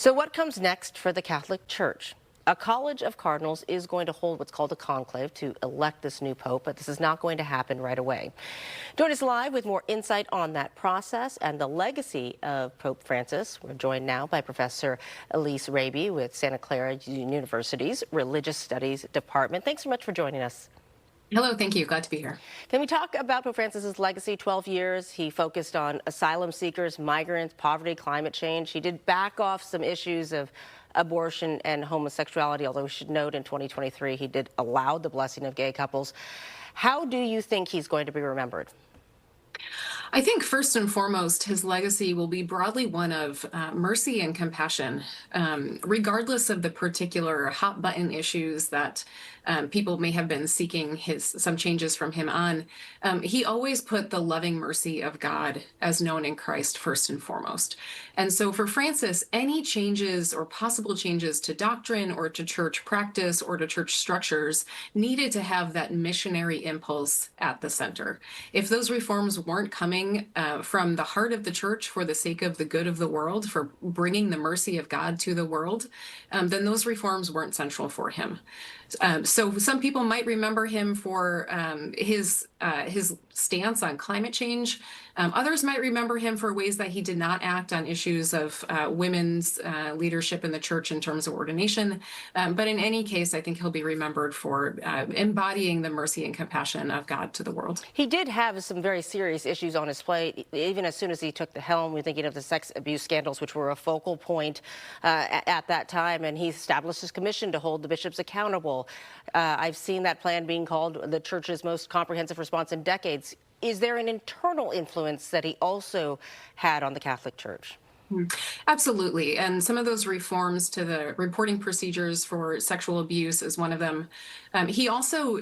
So what comes next for the Catholic Church? A college of cardinals is going to hold what's called a conclave to elect this new pope, but this is not going to happen right away. Join us live with more insight on that process and the legacy of Pope Francis. We're joined now by Professor Elyse Raby with Santa Clara University's Religious Studies Department. Thanks so much for joining us. Hello, thank you. Glad to be here. Can we talk about Pope Francis's legacy? 12 years, he focused on asylum seekers, migrants, poverty, climate change. He did back off some issues of abortion and homosexuality, although we should note in 2023 he did allow the blessing of gay couples. How do you think he's going to be remembered? I think first and foremost, his legacy will be broadly one of mercy and compassion, regardless of the particular hot button issues that people may have been seeking some changes from him on. He always put the loving mercy of God as known in Christ first and foremost. And so for Francis, any changes or possible changes to doctrine or to church practice or to church structures needed to have that missionary impulse at the center. If those reforms weren't coming from the heart of the church for the sake of the good of the world, for bringing the mercy of God to the world, then those reforms weren't central for him. So some people might remember him for his stance on climate change. Others might remember him for ways that he did not act on issues of women's leadership in the church in terms of ordination. But in any case, I think he'll be remembered for embodying the mercy and compassion of God to the world. He did have some very serious issues on his plate. Even as soon as he took the helm, we're thinking of the sex abuse scandals, which were a focal point at that time. And he established his commission to hold the bishops accountable. I've seen that plan being called the church's most comprehensive response in decades. Is there an internal influence that he also had on the Catholic Church? Absolutely. And some of those reforms to the reporting procedures for sexual abuse is one of them. He also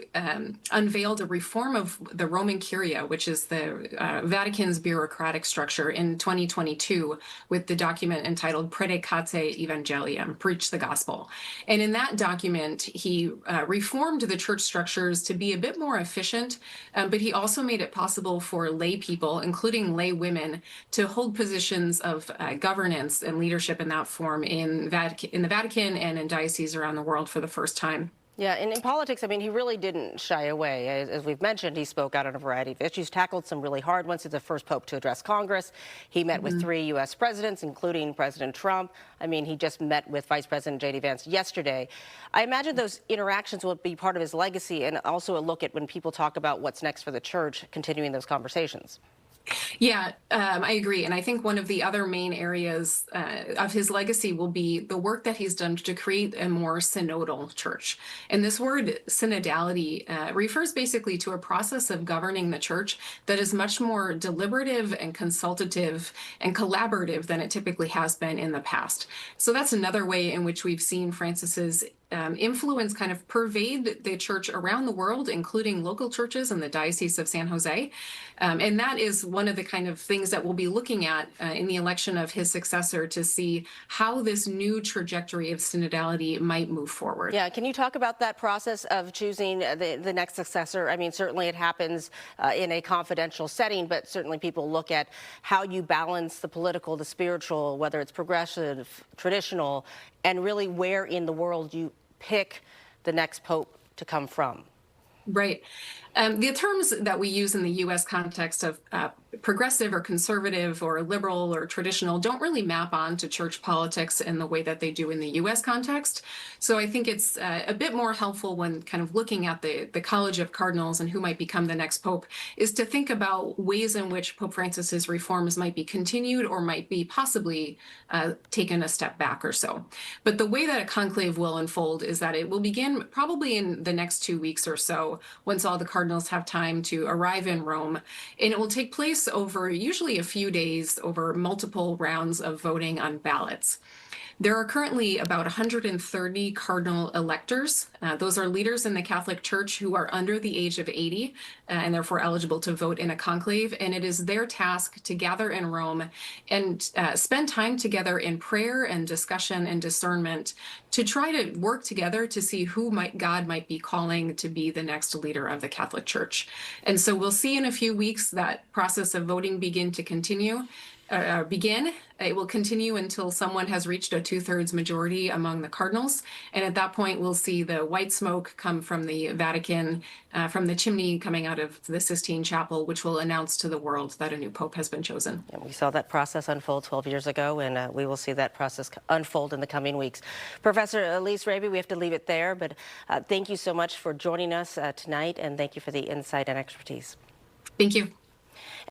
unveiled a reform of the Roman Curia, which is the Vatican's bureaucratic structure, in 2022 with the document entitled Predicate Evangelium, Preach the Gospel. And in that document, he reformed the church structures to be a bit more efficient, but he also made it possible for lay people, including lay women, to hold positions of governance and leadership in that form in the Vatican and in dioceses around the world for the first time. Yeah, and in politics, I mean, he really didn't shy away. As we've mentioned, he spoke out on a variety of issues, tackled some really hard ones. He's the first pope to address Congress. He met with 3 U.S. presidents, including President Trump. I mean, he just met with Vice President J.D. Vance yesterday. I imagine those interactions will be part of his legacy and also a look at when people talk about what's next for the church, continuing those conversations. Yeah, I agree. And I think one of the other main areas of his legacy will be the work that he's done to create a more synodal church. And this word synodality refers basically to a process of governing the church that is much more deliberative and consultative and collaborative than it typically has been in the past. So that's another way in which we've seen Francis's influence kind of pervade the church around the world, including local churches in the Diocese of San Jose. And that is one of the kind of things that we'll be looking at in the election of his successor to see how this new trajectory of synodality might move forward. Yeah, can you talk about that process of choosing the next successor? I mean, certainly it happens in a confidential setting, but certainly people look at how you balance the political, the spiritual, whether it's progressive, traditional, and really where in the world you pick the next pope to come from. Right. The terms that we use in the U.S. context of progressive or conservative or liberal or traditional don't really map on to church politics in the way that they do in the U.S. context. So I think it's a bit more helpful when kind of looking at the College of Cardinals and who might become the next pope is to think about ways in which Pope Francis's reforms might be continued or might be possibly taken a step back or so. But the way that a conclave will unfold is that it will begin probably in the next 2 weeks or so, once all the cardinals have time to arrive in Rome, and it will take place over usually a few days over multiple rounds of voting on ballots. There are currently about 130 cardinal electors. Those are leaders in the Catholic Church who are under the age of 80 and therefore eligible to vote in a conclave. And it is their task to gather in Rome and spend time together in prayer and discussion and discernment to try to work together to see who God might be calling to be the next leader of the Catholic Church. And so we'll see in a few weeks that process of voting begin to continue. begin. It will continue until someone has reached a 2/3 majority among the cardinals. And at that point, we'll see the white smoke come from the Vatican, from the chimney coming out of the Sistine Chapel, which will announce to the world that a new pope has been chosen. And we saw that process unfold 12 years ago, and we will see that process unfold in the coming weeks. Professor Elyse Raby, we have to leave it there, but thank you so much for joining us tonight, and thank you for the insight and expertise. Thank you.